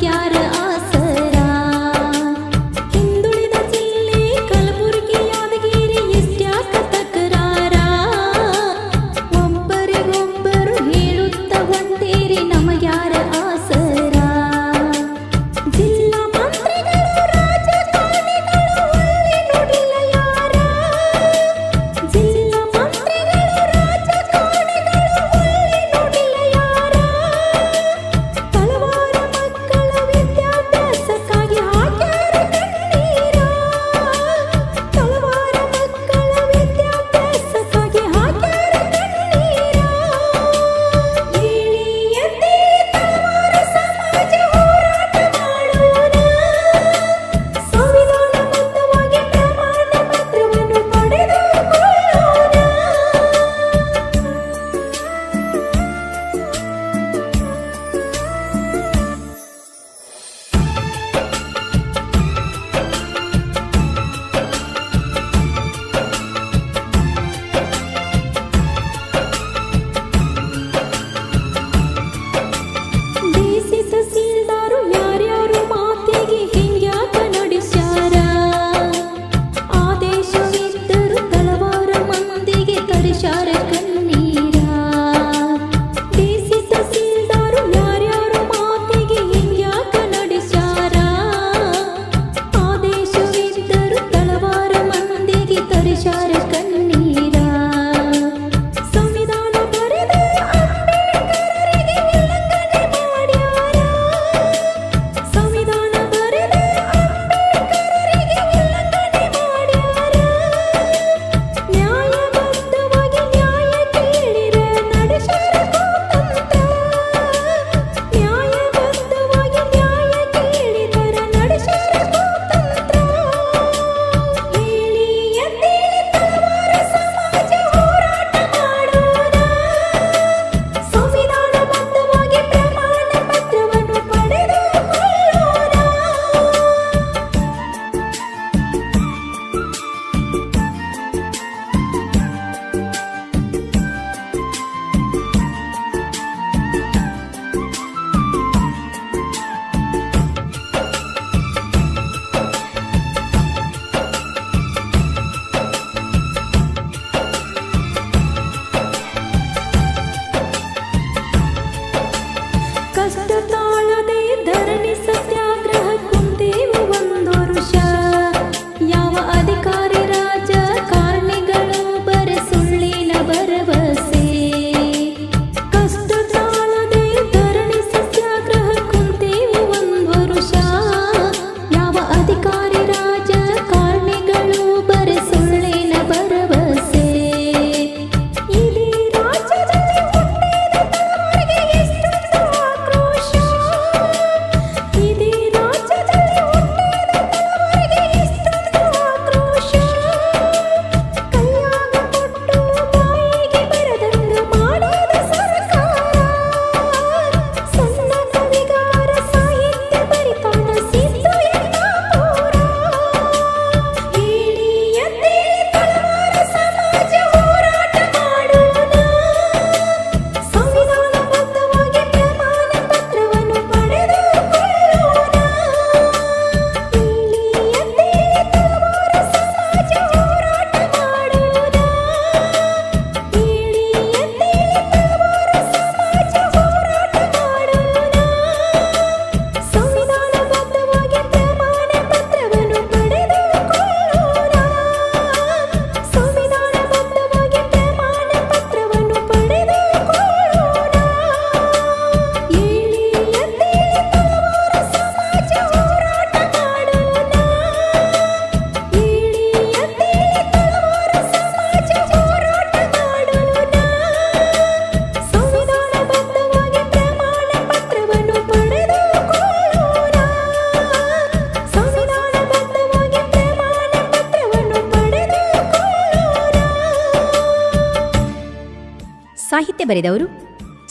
ನಮಗ್ಯಾರ ಆಸರಾ ಹಿಂದುಳಿದ ಜಿಲ್ಲೆ ಕಲಬುರಗಿ ಯಾದಗಿರಿ ಇಷ್ಟ್ಯಾಕ ತಕರಾರ ಒಬ್ಬರಿಗೊಬ್ಬರು ಹೇಳುತ್ತ ಹೊಂಟೀರಿ ನಮಗ್ಯಾರ ಆಸರಾ ಜಿಲ್ಲಾ ಮಂತ್ರಿಗಳು ರಾಜಕಾರಣಿಗಳು ಒಳ್ಳೆ ನುಡಿಲ್ಲ ಯಾರ ಜಿಲ್ಲಾ ಮಂತ್ರಿಗಳು ರಾಜಕಾರಣಿಗಳು ಒಳ್ಳೆ ನುಡಿಲ್ಲ ಯಾರ ಹಲವಾರು ಮಕ್ಕಳ ವಿದ್ಯಾಭ್ಯಾಸಕ್ಕಾಗಿ ಹಾಕ್ಯಾರ ಕಣ್ಣೀರ ಹಲವಾರು ಮಕ್ಕಳ ವಿದ್ಯಾಭ್ಯಾಸಕ್ಕಾಗಿ ಹಾಕ್ಯಾರ ಕಣ್ಣೀರ ಹೇಳಿ ಎದ್ದೇಳಿ ತಳವಾರ ಸಮಾಜ ಹೋರಾಟ ಮಾಡೋಣ ಸಂವಿಧಾನಬದ್ಧವಾಗಿ ಪ್ರಮಾಣ ಪತ್ರವನ್ನು ಪಡೆದುಕೊಳ್ಳೋಣ ಡಿಸಿ ತಹಸೀಲ್ದಾರು ಯಾರ್ಯಾರು ಮಾತಿಗೆ ಹಿಂಗ್ಯಾಕ ನಡೆಸ್ಯಾರ ಆದೇಶವಿದ್ದರು ಹಲವಾರು ಮಂದಿಗೆ ತರಿಸ್ಯಾರ ಕಣ್ಣೀರ ಡಿಸಿ ತಹಸೀಲ್ದಾರು ಯಾರ್ಯಾರು ಮಾತಿಗೆ ಹಿಂಗ್ಯಾಕ ನಡೆಸ್ಯಾರ ಆದೇಶವಿದ್ದರು ಹಲವಾರು ಮಂದಿಗೆ ತರಿಸ್ಯಾರ ಕಣ್ಣೀರ ಸಂವಿಧಾನ ಬರೆದ ಅಂಬೇಡ್ಕರರಿಗೆ ಉಲ್ಲಂಘನೆ ಮಾಡ್ಯಾರ ಸಂವಿಧಾನ ಬರೆದ ಅಂಬೇಡ್ಕರರಿಗೆ ಉಲ್ಲಂಘನೆ ಮಾಡ್ಯಾರ ನ್ಯಾಯಬದ್ಧವಾಗಿ ನ್ಯಾಯ ಕೇಳಿರ ನಡೆಸ್ಯಾರ ಕುತಂತ್ರ ನ್ಯಾಯಬದ್ಧವಾಗಿ ನ್ಯಾಯ ಕೇಳಿದರ ನಡೆಸ್ಯಾರ ಕುತಂತ್ರ ಹೇಳಿ ಎದ್ದೇಳಿ ತಳವಾರ ಸಮಾಜ ಹೋರಾಟ ಮಾಡೋಣ ಸಂವಿಧಾನಬದ್ಧವಾಗಿ ಪ್ರಮಾಣ ಪತ್ರವನ್ನು ಪಡೆದುಕೊಳ್ಳೋಣ ಕಷ್ಟ ತಾಳದೆ ಧರಣಿ ಸತ್ಯಾಗ್ರಹ ಕುಂತೇವು ಒಂದು ವರುಷ ಯಾವ ಅಧಿಕಾರಿ ರಾಜಕಾರಣಿಗಳು ಬರೆ ಸುಳ್ಳಿನ ಭರವಸೆ ಕಷ್ಟ ತಾಳದೆ ಧರಣಿ ಸತ್ಯಾಗ್ರಹ ಕುಂತೇವು ಒಂದು ವರುಷ ಯಾವ ಅಧಿಕಾರಿ ರಾಜಕಾರಣಿಗಳು ಬರೆ ಸುಳ್ಳಿನ ಭರವಸೆ ಇಡೀ ರಾಜ್ಯದಲ್ಲಿ ಹುಟ್ಟಿದ ತಳವಾರಿಗೆ ಎಷ್ಟೊಂದು ಆಕ್ರೋಶ ಇಡೀ ರಾಜ್ಯದಲ್ಲಿ ಹುಟ್ಟಿದ ತಳವಾರಿಗೆ ಎಷ್ಟೊಂದು ಆಕ್ರೋಶ ಕೈಯಾಗ ಕೊಟ್ಟು ಬಾಯಿಗೆ ಬರದಂಗ ಮಾಡೋದು ಸರ್ಕಾರ ಸಣ್ಣ ಕವಿಗಾರ ಸಾಹಿತ್ಯ ಬರಿತಾನ ಸಿದ್ದು ಯಲ್ಲಾಪುರ ಹೇಳಿ ಎದ್ದೇಳಿ ತಳವಾರ ಸಮಾಜ ಹೋರಾಟ ಮಾಡೋಣ ಸಂವಿಧಾನಬದ್ಧವಾಗಿ ಪ್ರಮಾಣ ಪತ್ರವನ್ನು ಪಡೆದುಕೊಳ್ಳೋಣ ಹೇಳಿ ಎದ್ದೇಳಿ ತಳವಾರ ಸಮಾಜ ಹೋರಾಟ ಮಾಡೋಣ ಹೇಳಿ ಎದ್ದೇಳಿ ತಳವಾರ ಸಮಾಜ ಹೋರಾಟ ಮಾಡೋಣ ಸಂವಿಧಾನಬದ್ಧವಾಗಿ ಪ್ರಮಾಣ ಪತ್ರವನ್ನು ಪಡೆದುಕೊಳ್ಳೋಣ ಸಂವಿಧಾನಬದ್ಧವಾಗಿ ಪ್ರಮಾಣ ಪತ್ರವನ್ನು ಪಡೆದುಕೊಳ್ಳೋಣ ಹೇಳಿ ಎದ್ದೇಳಿ ತಳವಾರ ಸಮಾಜ ಹೋರಾಟ ಮಾಡೋಣ ಹೇಳಿ ಎದ್ದೇಳಿ ತಳವಾರ ಸಮಾಜ ಹೋರಾಟ ಮಾಡೋಣ ಸಂವಿಧಾನಬದ್ಧವಾಗಿ ಪ್ರಮಾಣ ಪತ್ರವನ್ನು ಪಡೆದುಕೊಳ್ಳೋಣ ಸಂವಿಧಾನಬದ್ಧವಾಗಿ ಪ್ರಮಾಣ ಪತ್ರವನ್ನು ಪಡೆದುಕೊಳ್ಳೋಣ. ಸಾಹಿತ್ಯ ಬರೆದವರು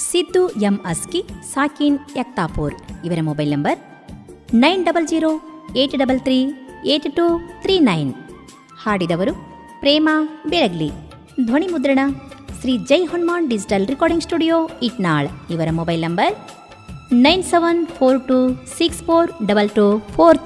ಸಿದ್ದು ಎಂ ಅಸ್ಕಿ, ಸಾಕಿನ್ ಯಕ್ತಾಪುರ್. ಇವರ ಮೊಬೈಲ್ ನಂಬರ್ 9008338239. ಹಾಡಿದವರು ಪ್ರೇಮಾ ಬೆಳಗ್ಲಿ. ಧ್ವನಿ ಮುದ್ರಣ Shri Jai Hanuman digital recording studio Itnal. ಇವರ ಮೊಬೈಲ್ ನಂಬರ್ 9742642243.